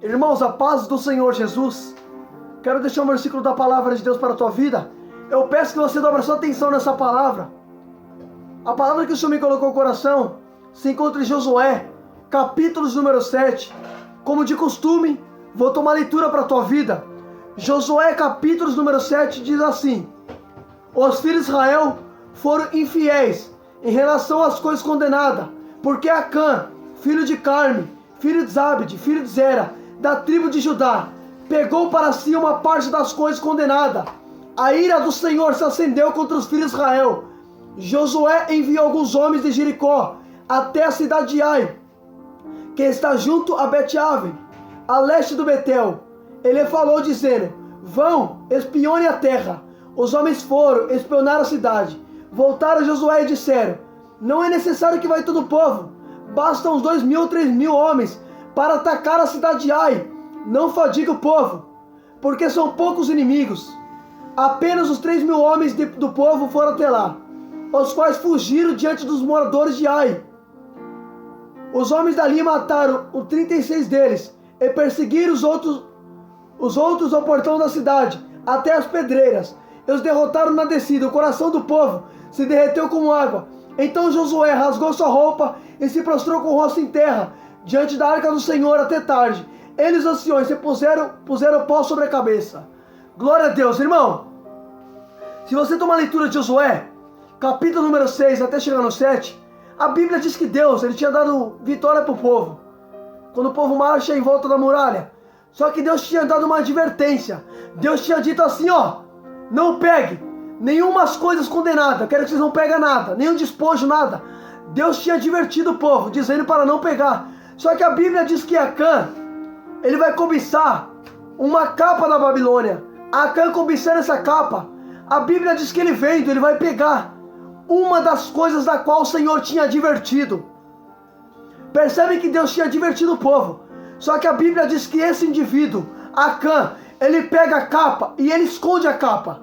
Irmãos, a paz do Senhor Jesus. Quero deixar um versículo da palavra de Deus para a tua vida. Eu peço que você dobre a sua atenção nessa palavra. A palavra que o Senhor me colocou no coração se encontra em Josué, capítulos número 7. Como de costume, vou tomar leitura para a tua vida. Josué, capítulos número 7, diz assim: os filhos de Israel foram infiéis em relação às coisas condenadas, porque Acã, filho de Carme, filho de Zabde, filho de Zera, da tribo de Judá, pegou para si uma parte das coisas condenadas. A ira do Senhor se acendeu contra os filhos de Israel. Josué enviou alguns homens de Jericó até a cidade de Ai, que está junto a Bet-Aven, a leste do Betel. Ele falou dizendo: vão, espionem a terra. Os homens foram, espionaram a cidade. Voltaram a Josué e disseram: não é necessário que vá todo o povo. Bastam uns 2.000 ou 3.000 homens para atacar a cidade de Ai. Não fadigue o povo, porque são poucos inimigos. Apenas os 3.000 homens do povo foram até lá, os quais fugiram diante dos moradores de Ai. Os homens dali mataram os 36 deles e perseguiram os outros ao portão da cidade, até as pedreiras. E os derrotaram na descida. O coração do povo se derreteu como água. Então Josué rasgou sua roupa e se prostrou com o rosto em terra, diante da arca do Senhor até tarde. Eles, anciões, se puseram pó sobre a cabeça. Glória a Deus, irmão. Se você tomar a leitura de Josué, capítulo número 6 até chegar no 7, a Bíblia diz que Deus ele tinha dado vitória para o povo, quando o povo marcha em volta da muralha. Só que Deus tinha dado uma advertência. Deus tinha dito assim, ó: não pegue nenhumas coisas condenadas. Eu quero que vocês não peguem nada, nenhum despojo, nada. Deus tinha advertido o povo, dizendo para não pegar. Só que a Bíblia diz que Acã, ele vai cobiçar uma capa da Babilônia. Acã cobiçando essa capa, a Bíblia diz que ele vendo, ele vai pegar uma das coisas da qual o Senhor tinha advertido. Percebe que Deus tinha advertido o povo. Só que a Bíblia diz que esse indivíduo, Acã, ele pega a capa e ele esconde a capa.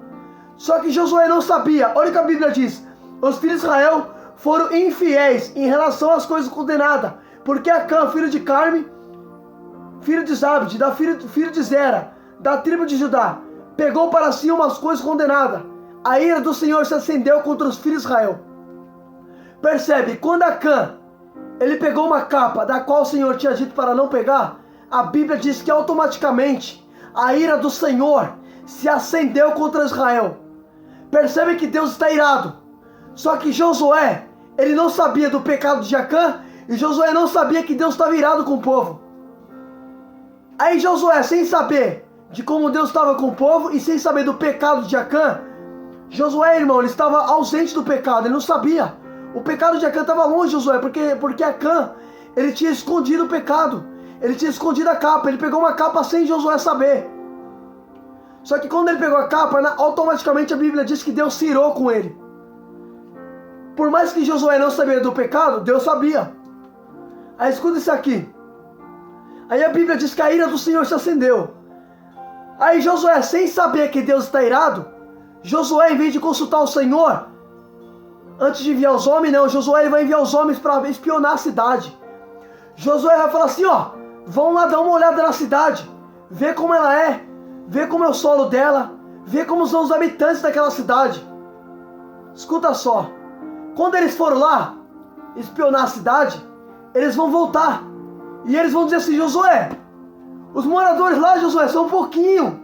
Só que Josué não sabia. Olha o que a Bíblia diz: os filhos de Israel foram infiéis em relação às coisas condenadas, porque Acã, filho de Carme, filho de Zabde, filho de Zera, da tribo de Judá, pegou para si umas coisas condenadas. A ira do Senhor se acendeu contra os filhos de Israel. Percebe, quando Acã ele pegou uma capa da qual o Senhor tinha dito para não pegar, a Bíblia diz que automaticamente a ira do Senhor se acendeu contra Israel. Percebe que Deus está irado. Só que Josué, ele não sabia do pecado de Acã, e Josué não sabia que Deus estava irado com o povo. Aí Josué, sem saber de como Deus estava com o povo e sem saber do pecado de Acã, Josué, irmão, ele estava ausente do pecado, ele não sabia. O pecado de Acã estava longe, Josué, porque Acã, ele tinha escondido o pecado, ele tinha escondido a capa, ele pegou uma capa sem Josué saber. Só que quando ele pegou a capa, automaticamente a Bíblia diz que Deus se irou com ele. Por mais que Josué não sabia do pecado, Deus sabia. Aí escuta isso aqui. Aí a Bíblia diz que a ira do Senhor se acendeu. Aí Josué, sem saber que Deus está irado, Josué, em vez de consultar o Senhor, antes de enviar os homens, não, Josué ele vai enviar os homens para espionar a cidade. Josué vai falar assim, ó: vão lá dar uma olhada na cidade, ver como ela é, ver como é o solo dela, ver como são os habitantes daquela cidade. Escuta só, quando eles foram lá espionar a cidade, eles vão voltar, e eles vão dizer assim: Josué, os moradores lá, Josué, são um pouquinho,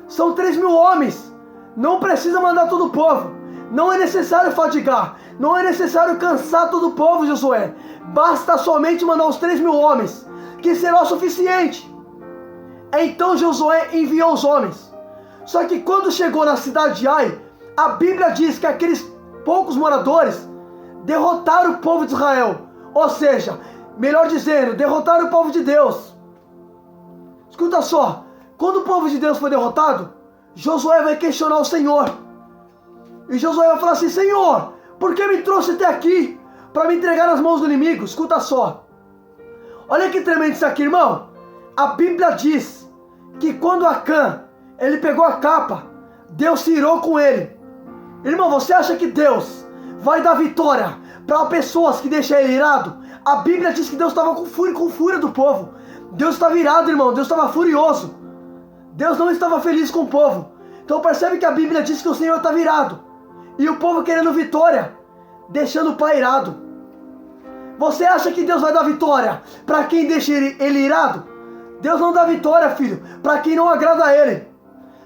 são 3.000 homens, não precisa mandar todo o povo, não é necessário fadigar, não é necessário cansar todo o povo, Josué, basta somente mandar os 3.000 homens, que será o suficiente. Então Josué enviou os homens. Só que quando chegou na cidade de Ai, a Bíblia diz que aqueles poucos moradores derrotaram o povo de Israel. Ou seja, melhor dizendo, derrotaram o povo de Deus. Escuta só, quando o povo de Deus foi derrotado, Josué vai questionar o Senhor. E Josué vai falar assim: Senhor, por que me trouxe até aqui para me entregar nas mãos do inimigo? Escuta só. Olha que tremendo isso aqui, irmão. A Bíblia diz que quando Acã, ele pegou a capa, Deus se irou com ele. Irmão, você acha que Deus vai dar vitória para pessoas que deixam ele irado? A Bíblia diz que Deus estava com fúria do povo. Deus estava irado, irmão. Deus estava furioso. Deus não estava feliz com o povo. Então percebe que a Bíblia diz que o Senhor estava irado. E o povo querendo vitória, deixando o pai irado. Você acha que Deus vai dar vitória para quem deixa ele irado? Deus não dá vitória, filho, para quem não agrada a ele.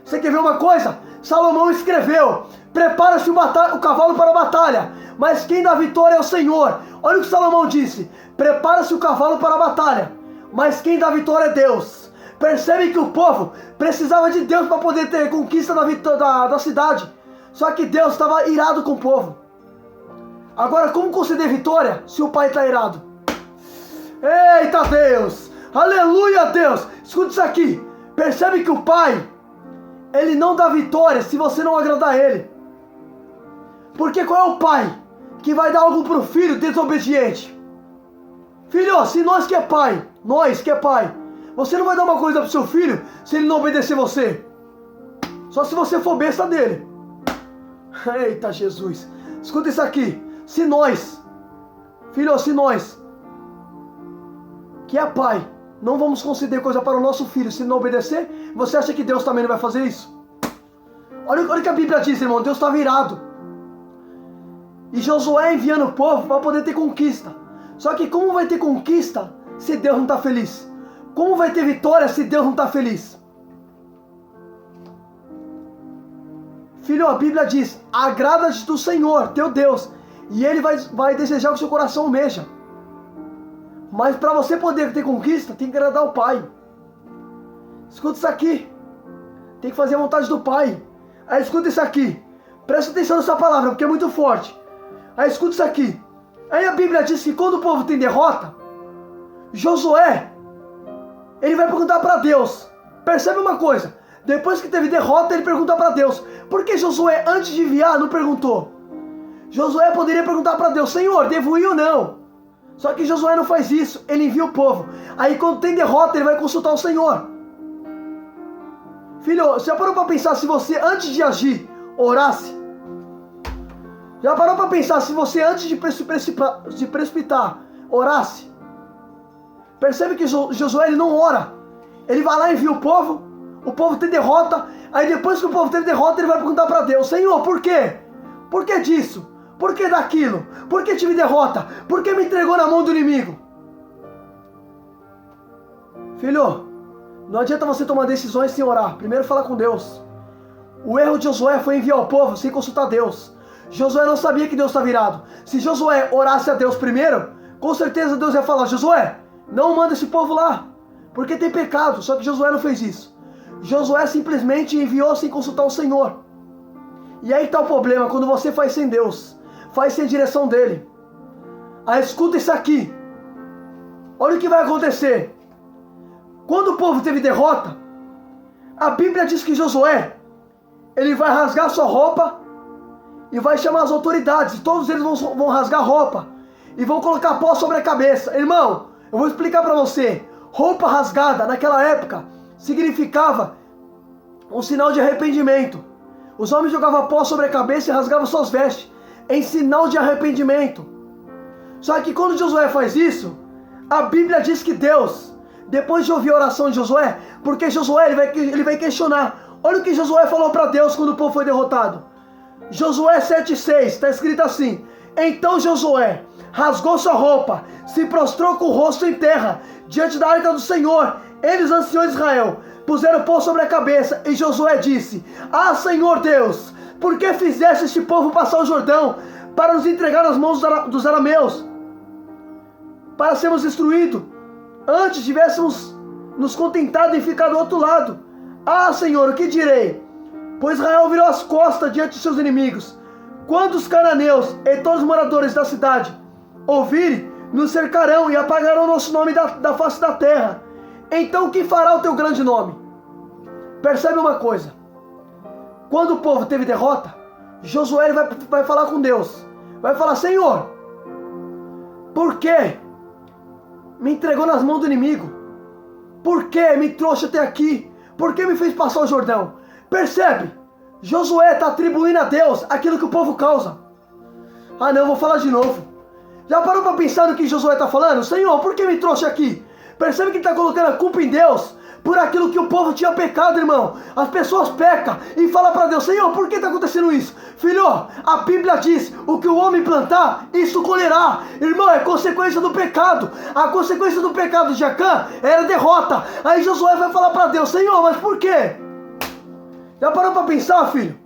Você quer ver uma coisa? Salomão escreveu: prepara-se o cavalo para a batalha, mas quem dá vitória é o Senhor. Olha o que Salomão disse: prepara-se o cavalo para a batalha, mas quem dá vitória é Deus. Percebe que o povo precisava de Deus para poder ter conquista da cidade. Só que Deus estava irado com o povo. Agora, como conceder vitória se o pai está irado? Eita Deus! Aleluia, Deus! Escuta isso aqui. Percebe que o pai, ele não dá vitória se você não agradar a ele. Porque qual é o pai que vai dar algo para o filho desobediente? Filho, se nós que é pai, você não vai dar uma coisa para o seu filho se ele não obedecer você. Só se você for besta dele. Eita Jesus! Escuta isso aqui. Se nós, que é pai, não vamos conceder coisa para o nosso filho se ele não obedecer, você acha que Deus também não vai fazer isso? Olha o que a Bíblia diz, irmão. Deus estava irado. E Josué enviando o povo para poder ter conquista. Só que como vai ter conquista se Deus não está feliz? Como vai ter vitória se Deus não está feliz? Filho, a Bíblia diz: agrada-te do Senhor, teu Deus, e Ele vai desejar o que seu coração almeja. Mas para você poder ter conquista, tem que agradar o Pai. Escuta isso aqui. Tem que fazer a vontade do Pai. Aí escuta isso aqui. Presta atenção nessa palavra, porque é muito forte. Aí escuta isso aqui. Aí a Bíblia diz que quando o povo tem derrota, Josué, ele vai perguntar para Deus. Percebe uma coisa. Depois que teve derrota, ele pergunta para Deus. Por que Josué, antes de enviar, não perguntou? Josué poderia perguntar para Deus: Senhor, devo ir ou não? Só que Josué não faz isso. Ele envia o povo. Aí quando tem derrota, ele vai consultar o Senhor. Filho, você já parou para pensar se você, antes de agir, orasse? Já parou para pensar se você, antes de precipitar, orasse? Percebe que Josué, ele não ora. Ele vai lá e envia o povo tem derrota. Aí depois que o povo teve derrota, ele vai perguntar para Deus: Senhor, por quê? Por que disso? Por que daquilo? Por que tive derrota? Por que me entregou na mão do inimigo? Filho, não adianta você tomar decisões sem orar. Primeiro fala com Deus. O erro de Josué foi enviar o povo sem consultar Deus. Josué não sabia que Deus estava virado. Se Josué orasse a Deus primeiro, com certeza Deus ia falar: Josué, não manda esse povo lá, porque tem pecado. Só que Josué não fez isso. Josué simplesmente enviou sem consultar o Senhor. E aí está o problema, quando você faz sem Deus, faz sem direção dele. Aí escuta isso aqui. Olha o que vai acontecer. Quando o povo teve derrota, a Bíblia diz que Josué, ele vai rasgar sua roupa e vai chamar as autoridades. Todos eles vão rasgar a roupa e vão colocar pó sobre a cabeça. Irmão, eu vou explicar para você. Roupa rasgada naquela época significava um sinal de arrependimento. Os homens jogavam pó sobre a cabeça e rasgavam suas vestes em sinal de arrependimento. Só que quando Josué faz isso, a Bíblia diz que Deus, depois de ouvir a oração de Josué, porque Josué ele vai questionar. Olha o que Josué falou para Deus quando o povo foi derrotado. Josué 7,6, está escrito assim: então Josué rasgou sua roupa, se prostrou com o rosto em terra, diante da arca do Senhor. Eles, anciões de Israel, puseram pó sobre a cabeça, e Josué disse: ah, Senhor Deus, por que fizeste este povo passar o Jordão, para nos entregar nas mãos dos arameus, para sermos destruídos? Antes tivéssemos nos contentado em ficar do outro lado. Ah, Senhor, o que direi? Pois Israel virou as costas diante de seus inimigos. Quando os cananeus e todos os moradores da cidade ouvirem, nos cercarão e apagarão nosso nome da face da terra. Então o que fará o teu grande nome? Percebe uma coisa. Quando o povo teve derrota, Josué vai falar com Deus. Vai falar: Senhor, por que me entregou nas mãos do inimigo? Por que me trouxe até aqui? Por que me fez passar o Jordão? Percebe? Josué está atribuindo a Deus aquilo que o povo causa. Ah não, vou falar de novo. Já parou para pensar no que Josué está falando? Senhor, por que me trouxe aqui? Percebe que ele está colocando a culpa em Deus por aquilo que o povo tinha pecado, irmão. As pessoas pecam e falam para Deus: Senhor, por que está acontecendo isso? Filho, a Bíblia diz: o que o homem plantar, isso colherá. Irmão, é consequência do pecado. A consequência do pecado de Acã era derrota. Aí Josué vai falar para Deus: Senhor, mas por quê? Já parou para pensar, filho?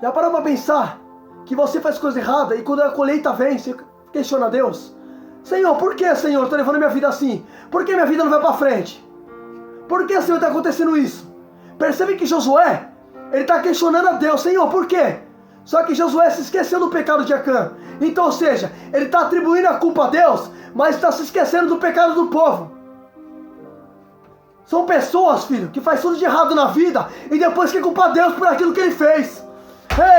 Já parou para pensar que você faz coisa errada e quando a colheita vem, você questiona Deus? Senhor, por que, Senhor, eu estou levando minha vida assim? Por que minha vida não vai para frente? Por que, Senhor, está acontecendo isso? Percebe que Josué, ele está questionando a Deus: Senhor, por quê? Só que Josué se esqueceu do pecado de Acã. Então, ou seja, ele está atribuindo a culpa a Deus, mas está se esquecendo do pecado do povo. São pessoas, filho, que faz tudo de errado na vida e depois quer culpar Deus por aquilo que ele fez.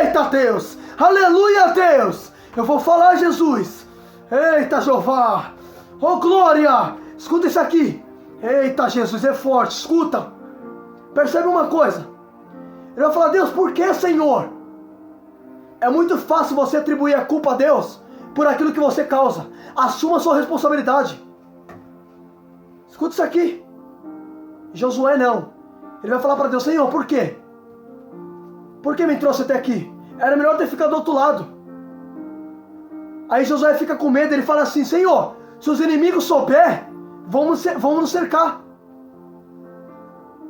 Eita Deus! Aleluia, Deus! Eu vou falar, Jesus! Eita, Jeová! Oh, glória! Escuta isso aqui! Eita, Jesus, é forte, escuta! Percebe uma coisa? Ele vai falar: Deus, por que, Senhor? É muito fácil você atribuir a culpa a Deus por aquilo que você causa. Assuma a sua responsabilidade. Escuta isso aqui. Josué não. Ele vai falar para Deus: Senhor, por quê? Por que me trouxe até aqui? Era melhor ter ficado do outro lado. Aí Josué fica com medo, ele fala assim: Senhor, se os inimigos souber, vão nos cercar.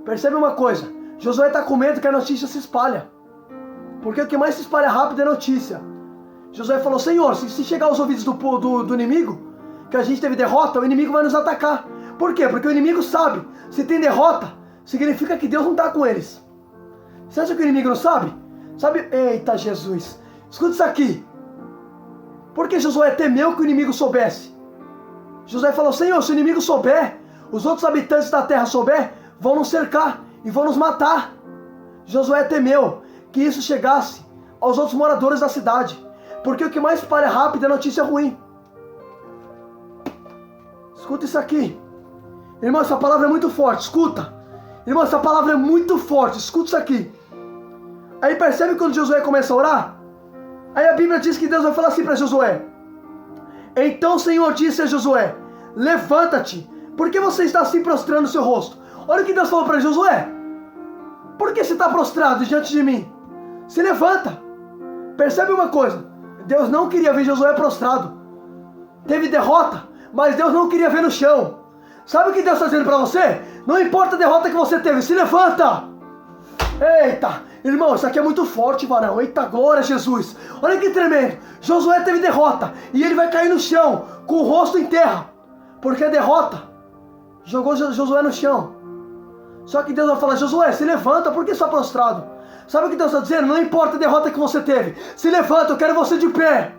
Percebe uma coisa? Josué está com medo que a notícia se espalha. Porque o que mais se espalha rápido é notícia. Josué falou: Senhor, se chegar aos ouvidos do inimigo, que a gente teve derrota, o inimigo vai nos atacar. Por quê? Porque o inimigo sabe, se tem derrota, significa que Deus não está com eles. Você acha que o inimigo não sabe? Sabe? Eita, Jesus. Escuta isso aqui. Porque Josué temeu que o inimigo soubesse. Josué falou: Senhor, se o inimigo souber, os outros habitantes da terra souber, vão nos cercar e vão nos matar. Josué temeu que isso chegasse aos outros moradores da cidade. Porque o que mais espalha rápido é notícia ruim. Escuta isso aqui. Irmão, essa palavra é muito forte, escuta. Irmão, essa palavra é muito forte, escuta isso aqui. Aí percebe quando Josué começa a orar? Aí a Bíblia diz que Deus vai falar assim para Josué: então o Senhor disse a Josué: levanta-te, por que você está assim prostrando o seu rosto? Olha o que Deus falou para Josué: por que você está prostrado diante de mim? Se levanta. Percebe uma coisa? Deus não queria ver Josué prostrado. Teve derrota, mas Deus não queria ver no chão. Sabe o que Deus está dizendo para você? Não importa a derrota que você teve, se levanta. Eita, irmão, isso aqui é muito forte, varão. Eita, glória a Jesus. Olha que tremendo. Josué teve derrota e ele vai cair no chão com o rosto em terra, porque a derrota jogou Josué no chão. Só que Deus vai falar: Josué, se levanta, por que está prostrado? Sabe o que Deus está dizendo? Não importa a derrota que você teve, se levanta, eu quero você de pé.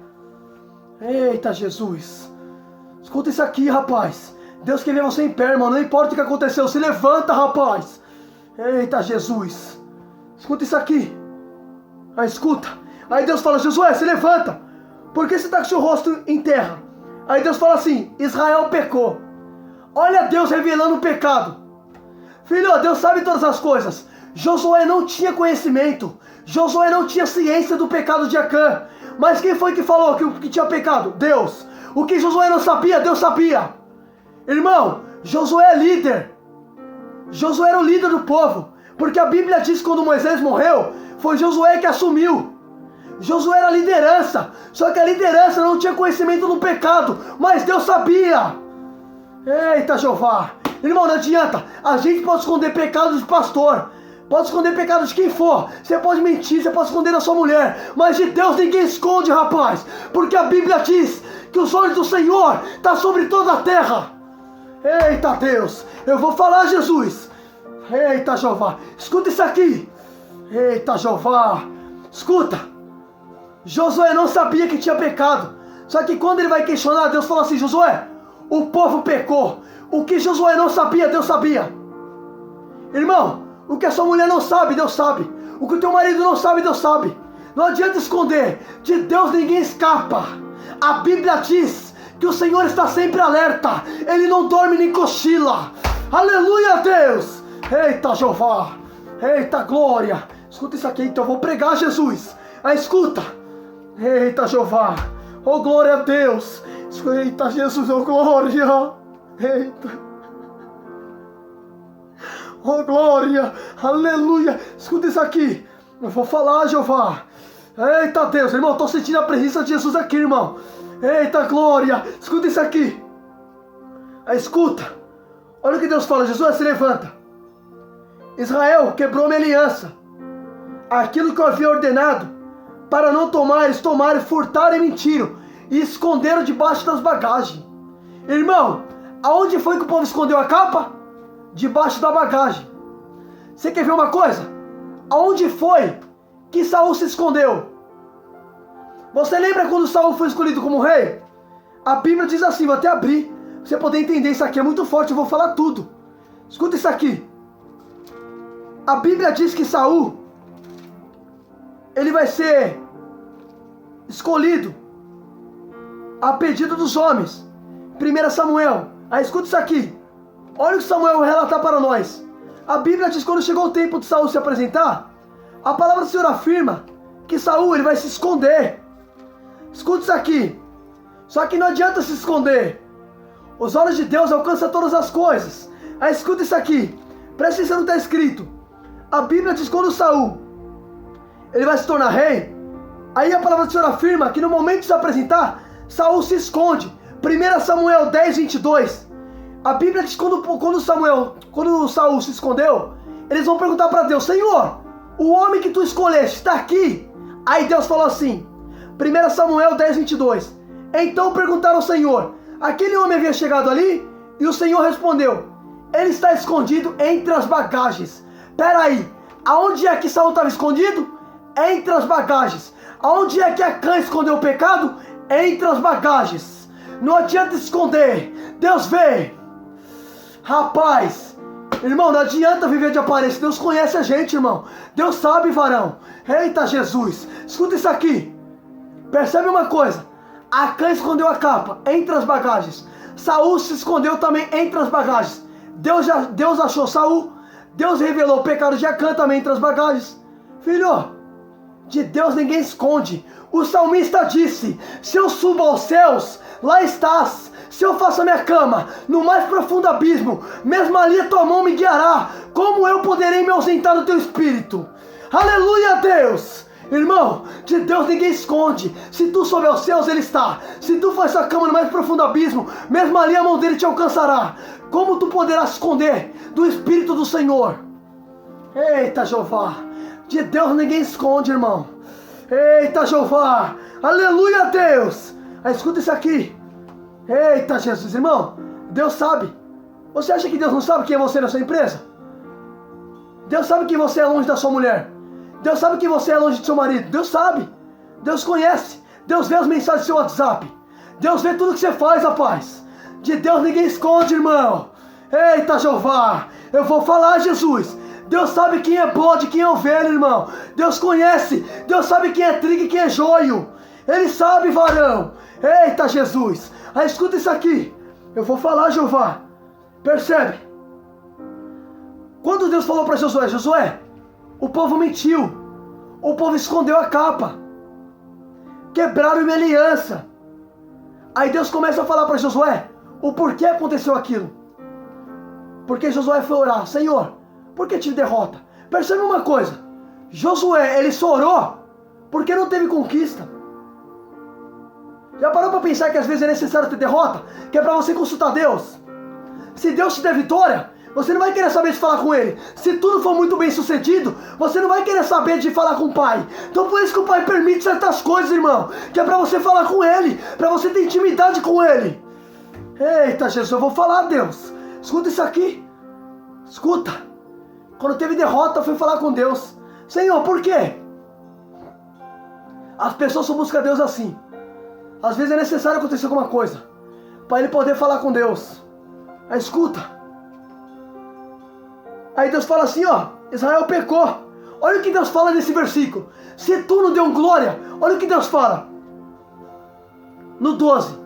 Eita, Jesus. Escuta isso aqui, rapaz. Deus quer ver você em pé, irmão. Não importa o que aconteceu, se levanta, rapaz. Eita, Jesus. Escuta isso aqui. Aí escuta. Aí Deus fala: Josué, se levanta. Por que você está com seu rosto em terra? Aí Deus fala assim: Israel pecou. Olha Deus revelando o pecado. Filho, Deus sabe todas as coisas. Josué não tinha conhecimento. Josué não tinha ciência do pecado de Acã. Mas quem foi que falou que tinha pecado? Deus. O que Josué não sabia, Deus sabia. Irmão, Josué é líder. Josué era o líder do povo. Porque a Bíblia diz que quando Moisés morreu, foi Josué que assumiu. Josué era a liderança. Só que a liderança não tinha conhecimento do pecado. Mas Deus sabia. Eita, Jeová. Irmão, não adianta. A gente pode esconder pecados de pastor. Pode esconder pecados de quem for. Você pode mentir, você pode esconder da sua mulher. Mas de Deus ninguém esconde, rapaz. Porque a Bíblia diz que os olhos do Senhor estão sobre toda a terra. Eita, Deus. Eu vou falar, Jesus. Eita, Jeová. Escuta isso aqui. Eita, Jeová. Escuta. Josué não sabia que tinha pecado. Só que quando ele vai questionar, Deus fala assim: Josué, o povo pecou. O que Josué não sabia, Deus sabia. Irmão, o que a sua mulher não sabe, Deus sabe. O que o teu marido não sabe, Deus sabe. Não adianta esconder. De Deus ninguém escapa. A Bíblia diz que o Senhor está sempre alerta. Ele não dorme nem cochila. Aleluia, Deus. Eita, Jeová. Eita, glória. Escuta isso aqui, então eu vou pregar, Jesus. Aí escuta. Eita, Jeová. Oh, glória a Deus. Eita, Jesus, oh, glória. Eita. Oh, glória. Aleluia. Escuta isso aqui. Eu vou falar, Jeová. Eita Deus, irmão. Eu tô sentindo a presença de Jesus aqui, irmão. Eita glória. Escuta isso aqui. Escuta. Olha o que Deus fala. Jesus se levanta. Israel quebrou minha aliança. Aquilo que eu havia ordenado para não tomar, eles tomaram, furtaram e mentiram e esconderam debaixo das bagagens. Irmão, aonde foi que o povo escondeu a capa? Debaixo da bagagem. Você quer ver uma coisa? Aonde foi que Saul se escondeu? Você lembra quando Saul foi escolhido como rei? A Bíblia diz assim, vou até abrir, pra você poder entender. Isso aqui é muito forte, eu vou falar tudo. Escuta isso aqui. A Bíblia diz que Saul, ele vai ser escolhido a pedido dos homens. 1 Samuel. Aí escuta isso aqui. Olha o que Samuel vai relatar para nós. A Bíblia diz que quando chegou o tempo de Saul se apresentar, a palavra do Senhor afirma que Saul ele vai se esconder. Escuta isso aqui. Só que não adianta se esconder. Os olhos de Deus alcançam todas as coisas. Aí escuta isso aqui. Presta atenção no que está escrito. A Bíblia diz que quando Saul ele vai se tornar rei, aí a palavra do Senhor afirma que no momento de se apresentar, Saul se esconde. 1 Samuel 10, 22. A Bíblia diz que quando Saul se escondeu, eles vão perguntar para Deus: Senhor, o homem que tu escolheste está aqui? Aí Deus falou assim, 1 Samuel 10, 22. Então perguntaram ao Senhor: aquele homem havia chegado ali? E o Senhor respondeu: ele está escondido entre as bagagens. Peraí, aonde é que Saul estava escondido? Entre as bagagens. Aonde é que Acã escondeu o pecado? Entre as bagagens. Não adianta esconder. Deus vê. Rapaz, irmão, não adianta viver de aparência. Deus conhece a gente, irmão. Deus sabe, varão. Eita Jesus. Escuta isso aqui. Percebe uma coisa. Acã escondeu a capa entre as bagagens. Saul se escondeu também entre as bagagens. Deus achou Saul. Deus revelou o pecado de Acã também entre as bagagens. Filho, de Deus ninguém esconde. O salmista disse: se eu subo aos céus, lá estás. Se eu faço a minha cama no mais profundo abismo, mesmo ali a tua mão me guiará. Como eu poderei me ausentar do teu espírito? Aleluia, Deus! Irmão, de Deus ninguém esconde. Se tu sobe aos céus, Ele está. Se tu faz a cama no mais profundo abismo, mesmo ali a mão dele te alcançará. Como tu poderás esconder do Espírito do Senhor? Eita, Jeová! De Deus ninguém esconde, irmão. Eita, Jeová! Aleluia, Deus! Aí escuta isso aqui. Eita, Jesus, irmão. Deus sabe. Você acha que Deus não sabe quem é você na sua empresa? Deus sabe que você é longe da sua mulher. Deus sabe que você é longe do seu marido. Deus sabe. Deus conhece. Deus vê as mensagens do seu WhatsApp. Deus vê tudo que você faz, rapaz. De Deus ninguém esconde, irmão. Eita, Jeová. Eu vou falar, Jesus. Deus sabe quem é bode, quem é ovelha, irmão. Deus conhece. Deus sabe quem é trigo e quem é joio. Ele sabe, varão. Eita, Jesus. Aí escuta isso aqui. Eu vou falar, Jeová. Percebe? Quando Deus falou para Josué: Josué, o povo mentiu. O povo escondeu a capa. Quebraram minha aliança. Aí Deus começa a falar para Josué o porquê aconteceu aquilo. Porque Josué foi orar: Senhor, por que tive derrota? Percebe uma coisa. Josué, ele só orou porque não teve conquista. Já parou para pensar que às vezes é necessário ter derrota? Que é para você consultar Deus. Se Deus te der vitória, você não vai querer saber de falar com Ele. Se tudo for muito bem sucedido, você não vai querer saber de falar com o Pai. Então por isso que o Pai permite certas coisas, irmão. Que é para você falar com Ele. Para você ter intimidade com Ele. Eita, Jesus, eu vou falar, Deus. Escuta isso aqui. Escuta. Quando teve derrota, eu fui falar com Deus. Senhor, por quê? As pessoas só buscam Deus assim. Às vezes é necessário acontecer alguma coisa para ele poder falar com Deus. Aí escuta. Aí Deus fala assim, ó: Israel pecou. Olha o que Deus fala nesse versículo. Se tu não deu glória, olha o que Deus fala. No 12.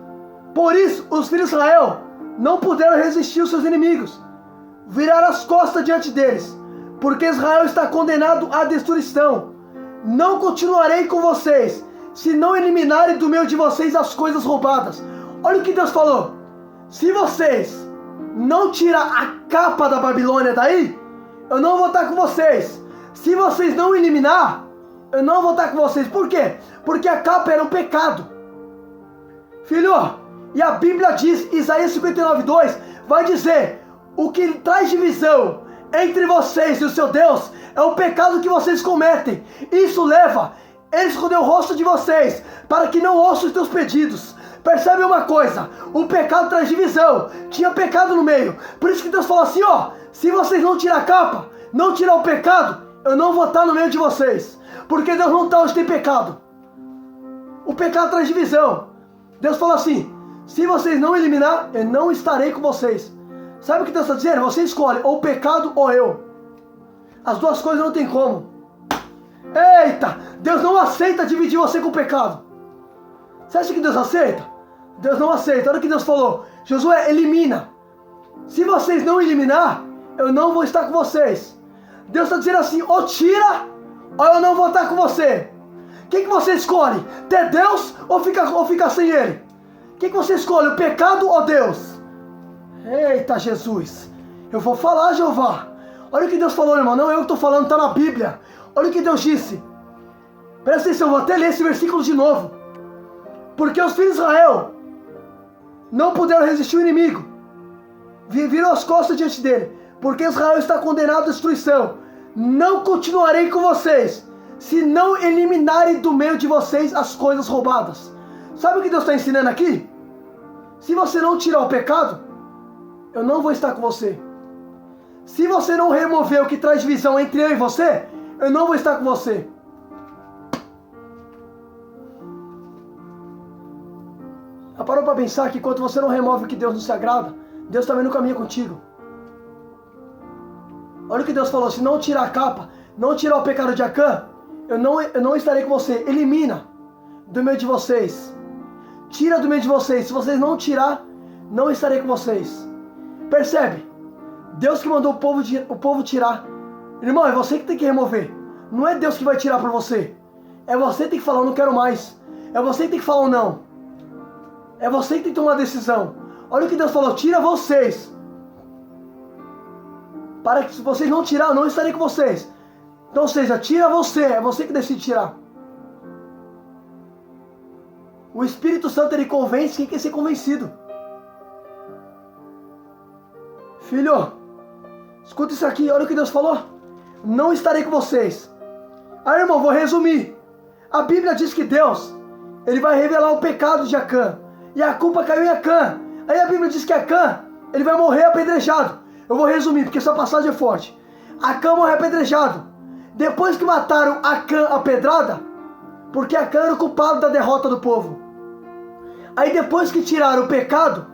Por isso os filhos de Israel não puderam resistir aos seus inimigos. Viraram as costas diante deles. Porque Israel está condenado à destruição. Não continuarei com vocês, se não eliminarem do meio de vocês as coisas roubadas. Olha o que Deus falou. Se vocês não tirar a capa da Babilônia daí, eu não vou estar com vocês. Se vocês não eliminar, eu não vou estar com vocês. Por quê? Porque a capa era um pecado. Filho, e a Bíblia diz, Isaías 59:2, vai dizer, o que traz divisão entre vocês e o seu Deus é o pecado que vocês cometem. Isso leva ele esconder o rosto de vocês, para que não ouçam os teus pedidos. Percebe uma coisa, o pecado traz divisão, tinha pecado no meio. Por isso que Deus falou assim, ó, se vocês não tirar a capa, não tirar o pecado, eu não vou estar no meio de vocês. Porque Deus não está onde tem pecado. O pecado traz divisão. Deus falou assim, se vocês não eliminar, eu não estarei com vocês. Sabe o que Deus está dizendo? Você escolhe, ou o pecado ou eu. As duas coisas não tem como. Eita, Deus não aceita dividir você com o pecado. Você acha que Deus aceita? Deus não aceita. Olha o que Deus falou. Josué, elimina. Se vocês não eliminar, eu não vou estar com vocês. Deus está dizendo assim, ou tira, ou eu não vou estar com você. O que você escolhe? Ter Deus ou ficar sem Ele? O que você escolhe? O pecado ou Deus? Eita, Jesus. Eu vou falar, Jeová. Olha o que Deus falou, irmão. Não é eu que estou falando, está na Bíblia. Olha o que Deus disse. Presta atenção, vou até ler esse versículo de novo. Porque os filhos de Israel não puderam resistir ao inimigo. Viram as costas diante dele. Porque Israel está condenado à destruição. Não continuarei com vocês, se não eliminarem do meio de vocês as coisas roubadas. Sabe o que Deus está ensinando aqui? Se você não tirar o pecado, eu não vou estar com você. Se você não remover o que traz divisão entre eu e você, eu não vou estar com você. Já parou para pensar que enquanto você não remove o que Deus não se agrada, Deus também não caminha contigo? Olha o que Deus falou, se não tirar a capa, não tirar o pecado de Acã, eu não estarei com você. Elimina do meio de vocês. Tira do meio de vocês. Se vocês não tirar, não estarei com vocês. Percebe? Deus que mandou o povo tirar. Irmão, é você que tem que remover. Não é Deus que vai tirar para você. É você que tem que falar, eu não quero mais. É você que tem que falar, não. É você que tem que tomar a decisão. Olha o que Deus falou, tira vocês. Para que se vocês não tirar, eu não estarei com vocês. Então, ou seja, tira você. É você que decide tirar. O Espírito Santo, ele convence quem quer ser convencido. Filho, escuta isso aqui, olha o que Deus falou. Não estarei com vocês. Aí, irmão, vou resumir. A Bíblia diz que Deus, ele vai revelar o pecado de Acã. E a culpa caiu em Acã. Aí a Bíblia diz que Acã, ele vai morrer apedrejado. Eu vou resumir, porque essa passagem é forte. Acã morreu apedrejado. Depois que mataram Acã a pedrada, porque Acã era o culpado da derrota do povo. Aí depois que tiraram o pecado,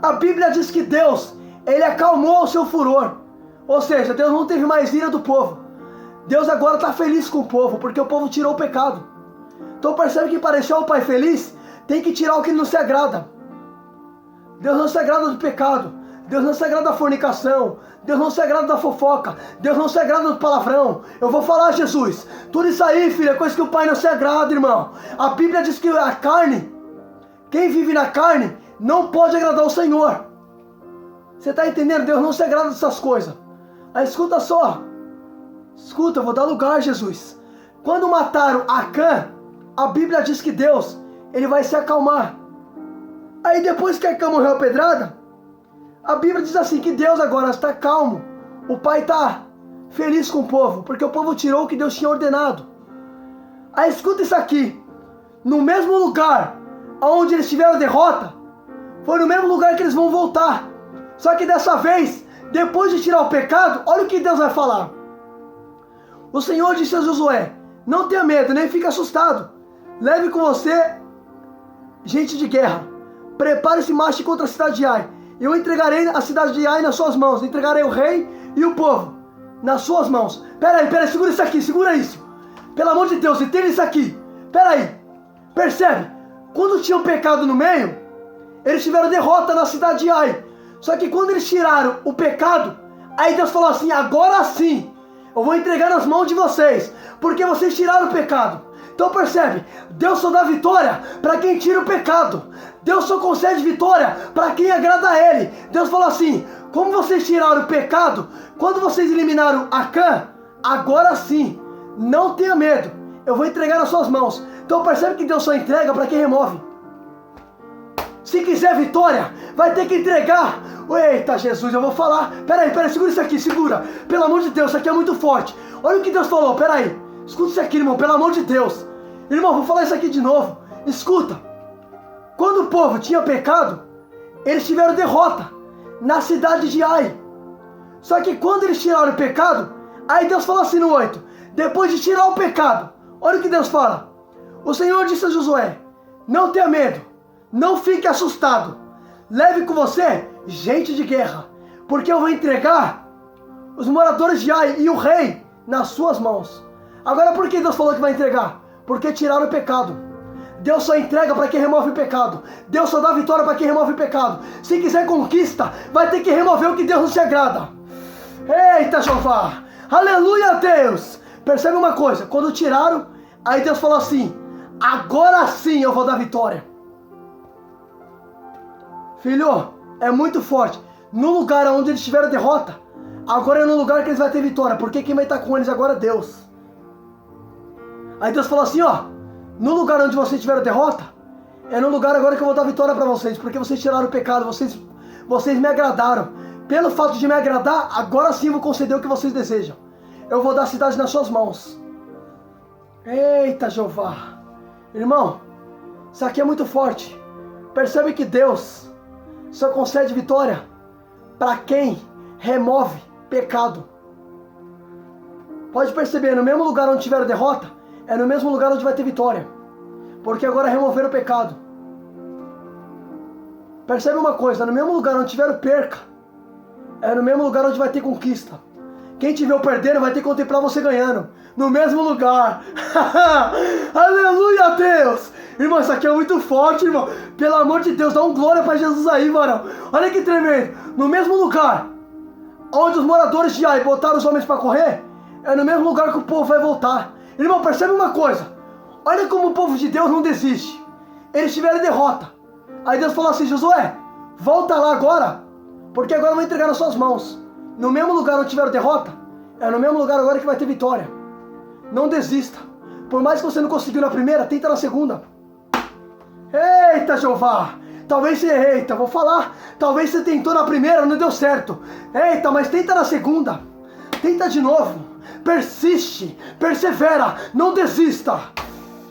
a Bíblia diz que Deus, ele acalmou o seu furor. Ou seja, Deus não teve mais ira do povo. Deus agora está feliz com o povo, porque o povo tirou o pecado. Então percebe que para deixar o Pai feliz, tem que tirar o que não se agrada. Deus não se agrada do pecado. Deus não se agrada da fornicação. Deus não se agrada da fofoca. Deus não se agrada do palavrão. Eu vou falar, Jesus. Tudo isso aí, filho, é coisa que o Pai não se agrada, irmão. A Bíblia diz que a carne, quem vive na carne, não pode agradar o Senhor. Você está entendendo? Deus não se agrada dessas coisas. Aí escuta só. Escuta, eu vou dar lugar, Jesus. Quando mataram Acã, a Bíblia diz que Deus, ele vai se acalmar. Aí depois que Acã morreu pedrada, a Bíblia diz assim, que Deus agora está calmo. O Pai está feliz com o povo, porque o povo tirou o que Deus tinha ordenado. Aí escuta isso aqui. No mesmo lugar onde eles tiveram derrota, foi no mesmo lugar que eles vão voltar. Só que dessa vez, depois de tirar o pecado, olha o que Deus vai falar. O Senhor disse a Josué, não tenha medo, nem fique assustado. Leve com você gente de guerra. Prepare-se e marche contra a cidade de Ai. Eu entregarei a cidade de Ai nas suas mãos. Entregarei o rei e o povo nas suas mãos. Peraí, segura isso aqui, segura isso. Pelo amor de Deus, entenda isso aqui. Peraí, percebe? Quando tinha um pecado no meio, eles tiveram derrota na cidade de Ai. Só que quando eles tiraram o pecado, aí Deus falou assim, agora sim, Eu vou entregar nas mãos de vocês, porque vocês tiraram o pecado. Então percebe, Deus só dá vitória para quem tira o pecado. Deus só concede vitória para quem agrada a Ele. Deus falou assim, como vocês tiraram o pecado, quando vocês eliminaram Acã, agora sim, não tenha medo, eu vou entregar nas suas mãos. Então percebe que Deus só entrega para quem remove. Se quiser vitória, vai ter que entregar. Eita Jesus, eu vou falar. Peraí, segura isso aqui, segura. Pelo amor de Deus, isso aqui é muito forte. Olha o que Deus falou, peraí. Escuta isso aqui, irmão, pelo amor de Deus. Irmão, vou falar isso aqui de novo. Escuta. Quando o povo tinha pecado, eles tiveram derrota na cidade de Ai. Só que quando eles tiraram o pecado, aí Deus falou assim no 8. Depois de tirar o pecado, olha o que Deus fala. O Senhor disse a Josué, não tenha medo, não fique assustado. Leve com você gente de guerra, porque eu vou entregar os moradores de Ai e o rei nas suas mãos. Agora por que Deus falou que vai entregar? Porque tiraram o pecado. Deus só entrega para quem remove o pecado. Deus só dá vitória para quem remove o pecado. Se quiser conquista, vai ter que remover o que Deus não se agrada. Eita Jeová, aleluia a Deus. Percebe uma coisa, quando tiraram, aí Deus falou assim, agora sim eu vou dar vitória. Filho, é muito forte. No lugar onde eles tiveram derrota, agora é no lugar que eles vão ter vitória, porque quem vai estar com eles agora é Deus. Aí Deus falou assim, ó, no lugar onde vocês tiveram derrota, é no lugar agora que eu vou dar vitória para vocês, porque vocês tiraram o pecado, vocês me agradaram. Pelo fato de me agradar, agora sim eu vou conceder o que vocês desejam. Eu vou dar a cidade nas suas mãos. Eita Jeová. Irmão, isso aqui é muito forte. Percebe que Deus só concede vitória para quem remove pecado. Pode perceber, no mesmo lugar onde tiver derrota, é no mesmo lugar onde vai ter vitória. Porque agora removeram o pecado. Percebe uma coisa, no mesmo lugar onde tiver perca, é no mesmo lugar onde vai ter conquista. Quem te viu perdendo vai ter que contemplar você ganhando. No mesmo lugar. Aleluia a Deus. Irmão, isso aqui é muito forte, irmão. Pelo amor de Deus, dá um glória para Jesus aí, varão. Olha que tremendo. No mesmo lugar onde os moradores de Ai botaram os homens para correr, é no mesmo lugar que o povo vai voltar. Irmão, percebe uma coisa. Olha como o povo de Deus não desiste. Eles tiveram derrota. Aí Deus falou assim, Josué, volta lá agora, porque agora eu vou entregar nas suas mãos. No mesmo lugar onde tiveram derrota, é no mesmo lugar agora que vai ter vitória. Não desista. Por mais que você não conseguiu na primeira, tenta na segunda. Eita, Jeová. Talvez você, eita, vou falar. Talvez você tentou na primeira, não deu certo. Eita, mas tenta na segunda. Tenta de novo. Persiste, persevera, não desista.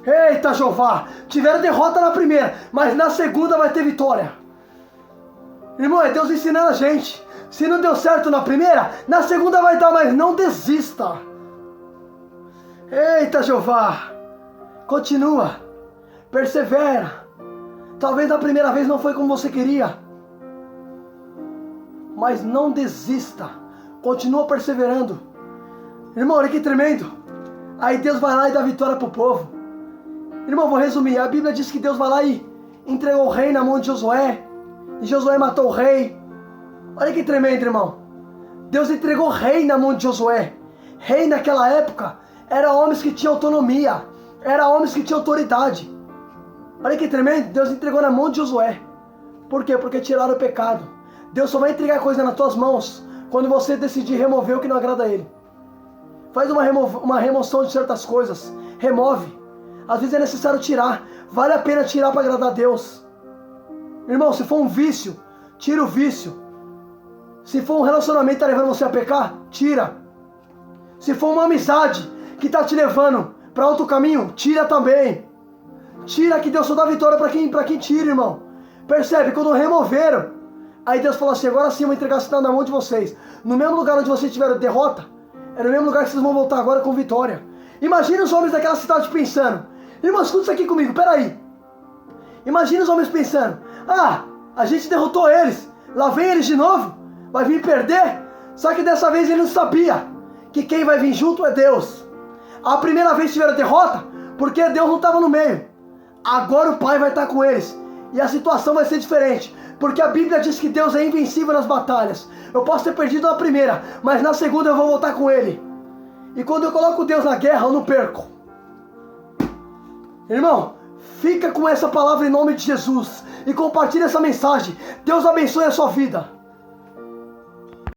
Eita Jeová, tiveram derrota na primeira, mas na segunda vai ter vitória. Irmão, é Deus ensinando a gente. Se não deu certo na primeira, na segunda vai dar, mas não desista. Eita Jeová, continua, persevera. Talvez na primeira vez não foi como você queria, mas não desista, continua perseverando. Irmão, olha que tremendo. Aí Deus vai lá e dá vitória para o povo. Irmão, vou resumir. A Bíblia diz que Deus vai lá e entregou o rei na mão de Josué. E Josué matou o rei. Olha que tremendo, irmão. Deus entregou o rei na mão de Josué. Rei naquela época era homens que tinham autonomia. Era homens que tinham autoridade. Olha que tremendo. Deus entregou na mão de Josué. Por quê? Porque tiraram o pecado. Deus só vai entregar coisa nas tuas mãos quando você decidir remover o que não agrada a Ele. Faz uma remoção de certas coisas. Remove. Às vezes é necessário tirar. Vale a pena tirar para agradar a Deus. Irmão, se for um vício, tira o vício. Se for um relacionamento que está levando você a pecar, tira. Se for uma amizade que está te levando para outro caminho, tira também. Tira, que Deus só dá vitória para quem tira, irmão. Percebe? Quando removeram, aí Deus falou assim, agora sim eu vou entregar a cidade na mão de vocês. No mesmo lugar onde vocês tiveram derrota, é no mesmo lugar que vocês vão voltar agora com vitória. Imagina os homens daquela cidade pensando. Irmão, escuta isso aqui comigo, peraí. Imagina os homens pensando. Ah, a gente derrotou eles. Lá vem eles de novo. Vai vir perder. Só que dessa vez ele não sabia que quem vai vir junto é Deus. A primeira vez tiveram derrota porque Deus não estava no meio. Agora o Pai vai estar com eles. E a situação vai ser diferente. Porque a Bíblia diz que Deus é invencível nas batalhas. Eu posso ter perdido na primeira, mas na segunda eu vou voltar com Ele. E quando eu coloco Deus na guerra, eu não perco. Irmão, fica com essa palavra em nome de Jesus. E compartilha essa mensagem. Deus abençoe a sua vida.